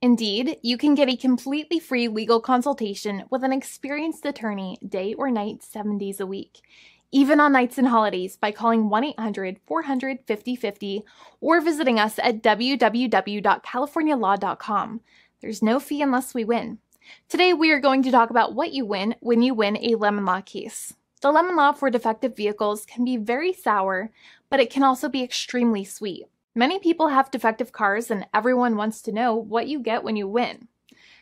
Indeed, you can get a completely free legal consultation with an experienced attorney day or night, 7 days a week, even on nights and holidays by calling 1-800-400-5050 or visiting us at www.californialaw.com. There's no fee unless we win. Today, we are going to talk about what you win when you win a lemon law case. The lemon law for defective vehicles can be very sour, but it can also be extremely sweet. Many people have defective cars, and everyone wants to know what you get when you win.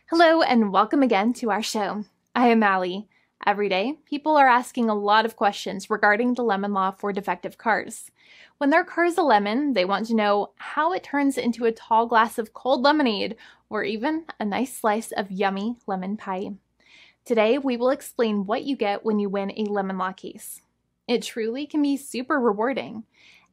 Hello, and welcome again to our show. I am Allie. Every day, people are asking a lot of questions regarding the lemon law for defective cars. When their car is a lemon, they want to know how it turns into a tall glass of cold lemonade, or even a nice slice of yummy lemon pie. Today, we will explain what you get when you win a lemon law case. It truly can be super rewarding.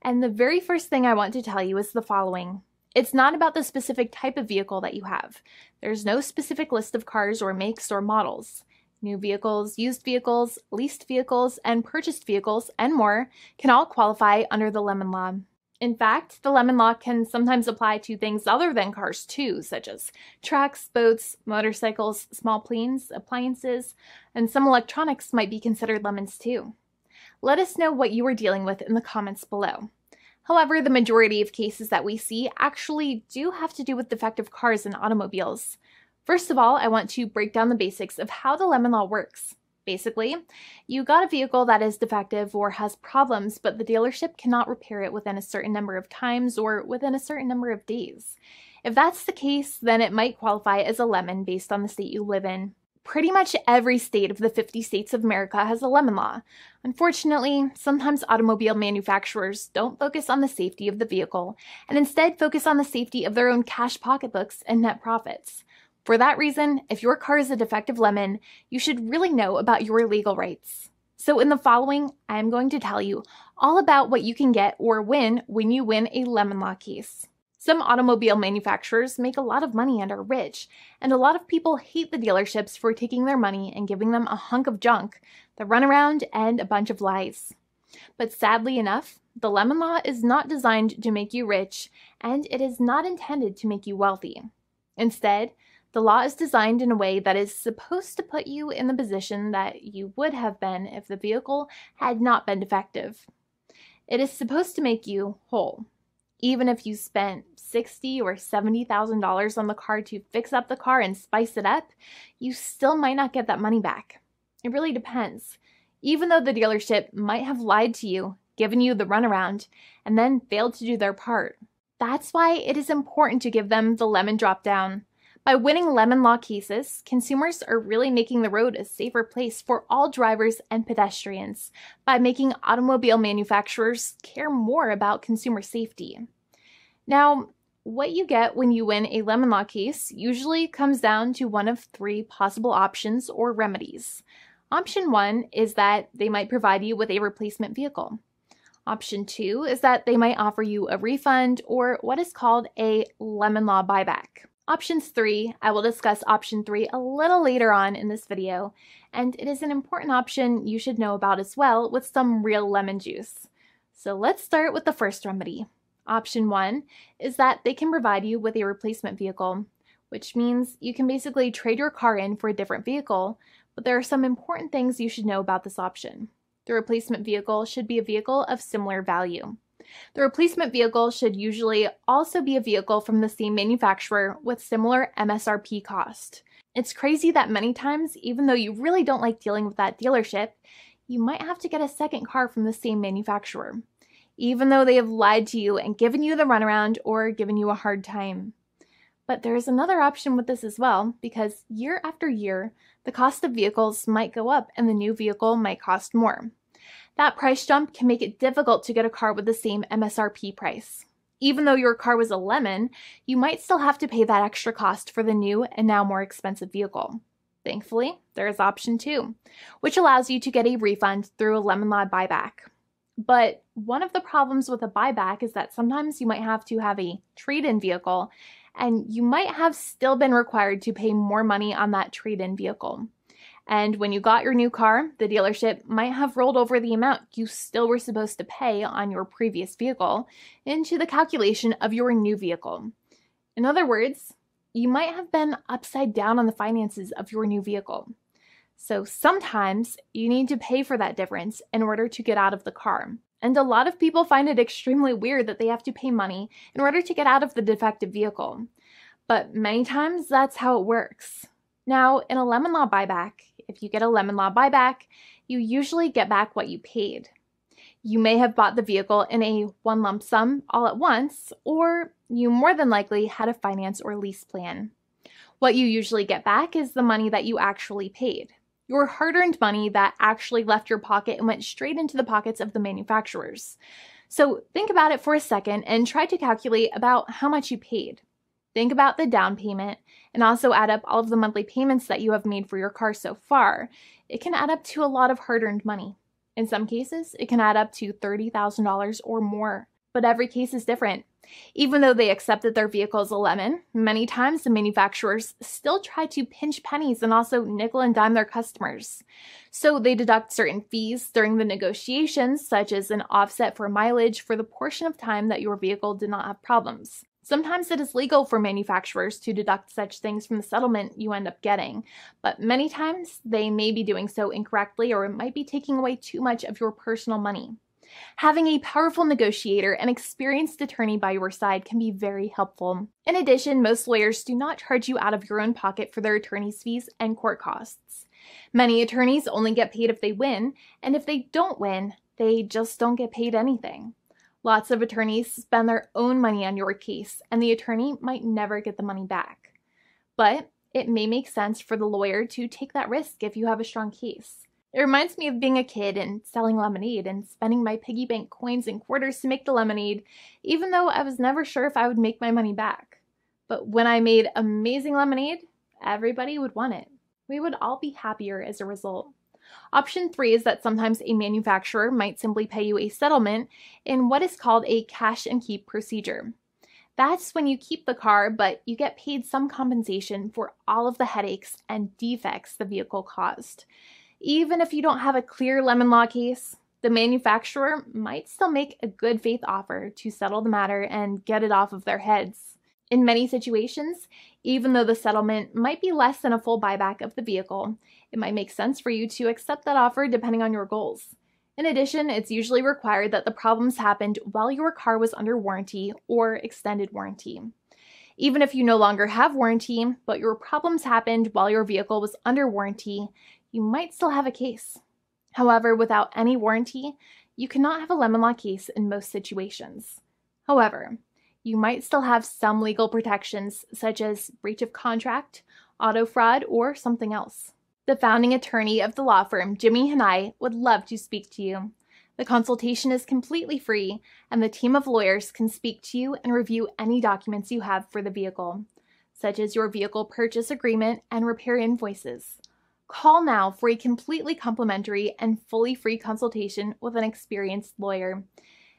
And the very first thing I want to tell you is the following. It's not about the specific type of vehicle that you have. There's no specific list of cars or makes or models. New vehicles, used vehicles, leased vehicles, and purchased vehicles, and more can all qualify under the lemon law. In fact, the lemon law can sometimes apply to things other than cars too, such as trucks, boats, motorcycles, small planes, appliances, and some electronics might be considered lemons too. Let us know what you are dealing with in the comments below. However, the majority of cases that we see actually do have to do with defective cars and automobiles. First of all, I want to break down the basics of how the lemon law works. Basically, you got a vehicle that is defective or has problems, but the dealership cannot repair it within a certain number of times or within a certain number of days. If that's the case, then it might qualify as a lemon based on the state you live in. Pretty much every state of the 50 states of America has a lemon law. Unfortunately, sometimes automobile manufacturers don't focus on the safety of the vehicle and instead focus on the safety of their own cash pocketbooks and net profits. For that reason, if your car is a defective lemon, you should really know about your legal rights. So in the following, I am going to tell you all about what you can get or win when you win a lemon law case. Some automobile manufacturers make a lot of money and are rich, and a lot of people hate the dealerships for taking their money and giving them a hunk of junk, the runaround, and a bunch of lies. But sadly enough, the lemon law is not designed to make you rich, and it is not intended to make you wealthy. Instead, the law is designed in a way that is supposed to put you in the position that you would have been if the vehicle had not been defective. It is supposed to make you whole. Even if you spent $60,000 or $70,000 on the car to fix up the car and spice it up, you still might not get that money back. It really depends. Even though the dealership might have lied to you, given you the runaround, and then failed to do their part. That's why it is important to give them the lemon drop down. By winning lemon law cases, consumers are really making the road a safer place for all drivers and pedestrians by making automobile manufacturers care more about consumer safety. Now, what you get when you win a lemon law case usually comes down to one of three possible options or remedies. Option 1 is that they might provide you with a replacement vehicle. Option 2 is that they might offer you a refund or what is called a lemon law buyback. Options 3, I will discuss option 3 a little later on in this video, and it is an important option you should know about as well with some real lemon juice. So let's start with the first remedy. Option 1 is that they can provide you with a replacement vehicle, which means you can basically trade your car in for a different vehicle, but there are some important things you should know about this option. The replacement vehicle should be a vehicle of similar value. The replacement vehicle should usually also be a vehicle from the same manufacturer with similar MSRP cost. It's crazy that many times, even though you really don't like dealing with that dealership, you might have to get a second car from the same manufacturer, even though they have lied to you and given you the runaround or given you a hard time. But there is another option with this as well, because year after year, the cost of vehicles might go up and the new vehicle might cost more. That price jump can make it difficult to get a car with the same MSRP price. Even though your car was a lemon, you might still have to pay that extra cost for the new and now more expensive vehicle. Thankfully, there is option 2, which allows you to get a refund through a lemon law buyback. But one of the problems with a buyback is that sometimes you might have to have a trade-in vehicle, and you might have still been required to pay more money on that trade-in vehicle. And when you got your new car, the dealership might have rolled over the amount you still were supposed to pay on your previous vehicle into the calculation of your new vehicle. In other words, you might have been upside down on the finances of your new vehicle. So sometimes you need to pay for that difference in order to get out of the car. And a lot of people find it extremely weird that they have to pay money in order to get out of the defective vehicle. But many times that's how it works. Now, in a lemon law buyback, if you get a lemon law buyback, you usually get back what you paid. You may have bought the vehicle in a one lump sum all at once, or you more than likely had a finance or lease plan. What you usually get back is the money that you actually paid. Your hard-earned money that actually left your pocket and went straight into the pockets of the manufacturers. So think about it for a second and try to calculate about how much you paid. Think about the down payment and also add up all of the monthly payments that you have made for your car so far. It can add up to a lot of hard-earned money. In some cases, it can add up to $30,000 or more, but every case is different. Even though they accept that their vehicle is a lemon, many times the manufacturers still try to pinch pennies and also nickel and dime their customers. So they deduct certain fees during the negotiations, such as an offset for mileage for the portion of time that your vehicle did not have problems. Sometimes it is legal for manufacturers to deduct such things from the settlement you end up getting, but many times they may be doing so incorrectly or it might be taking away too much of your personal money. Having a powerful negotiator and experienced attorney by your side can be very helpful. In addition, most lawyers do not charge you out of your own pocket for their attorney's fees and court costs. Many attorneys only get paid if they win, and if they don't win, they just don't get paid anything. Lots of attorneys spend their own money on your case, and the attorney might never get the money back. But it may make sense for the lawyer to take that risk if you have a strong case. It reminds me of being a kid and selling lemonade and spending my piggy bank coins and quarters to make the lemonade, even though I was never sure if I would make my money back. But when I made amazing lemonade, everybody would want it. We would all be happier as a result. Option 3 is that sometimes a manufacturer might simply pay you a settlement in what is called a cash and keep procedure. That's when you keep the car, but you get paid some compensation for all of the headaches and defects the vehicle caused. Even if you don't have a clear lemon law case, the manufacturer might still make a good faith offer to settle the matter and get it off of their heads. In many situations, even though the settlement might be less than a full buyback of the vehicle, it might make sense for you to accept that offer depending on your goals. In addition, it's usually required that the problems happened while your car was under warranty or extended warranty. Even if you no longer have warranty, but your problems happened while your vehicle was under warranty, you might still have a case. However, without any warranty, you cannot have a lemon law case in most situations. However, you might still have some legal protections such as breach of contract, auto fraud, or something else. The founding attorney of the law firm, Jimmy and I, would love to speak to you. The consultation is completely free, and the team of lawyers can speak to you and review any documents you have for the vehicle, such as your vehicle purchase agreement and repair invoices. Call now for a completely complimentary and fully free consultation with an experienced lawyer.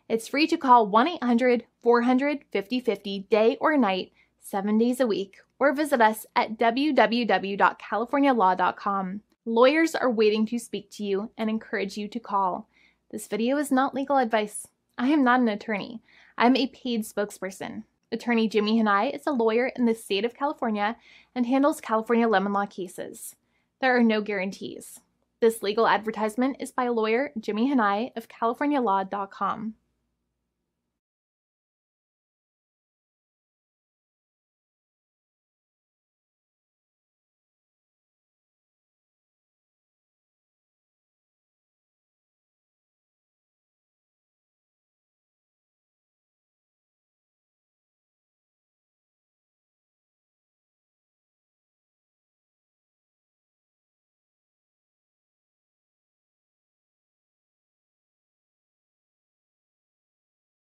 It's free to call 1-800-400-5050 day or night, 7 days a week, or visit us at www.californialaw.com. Lawyers are waiting to speak to you and encourage you to call. This video is not legal advice. I am not an attorney. I'm a paid spokesperson. Attorney Jimmy Hanai is a lawyer in the state of California and handles California lemon law cases. There are no guarantees. This legal advertisement is by lawyer Jimmy Hanai of CaliforniaLaw.com.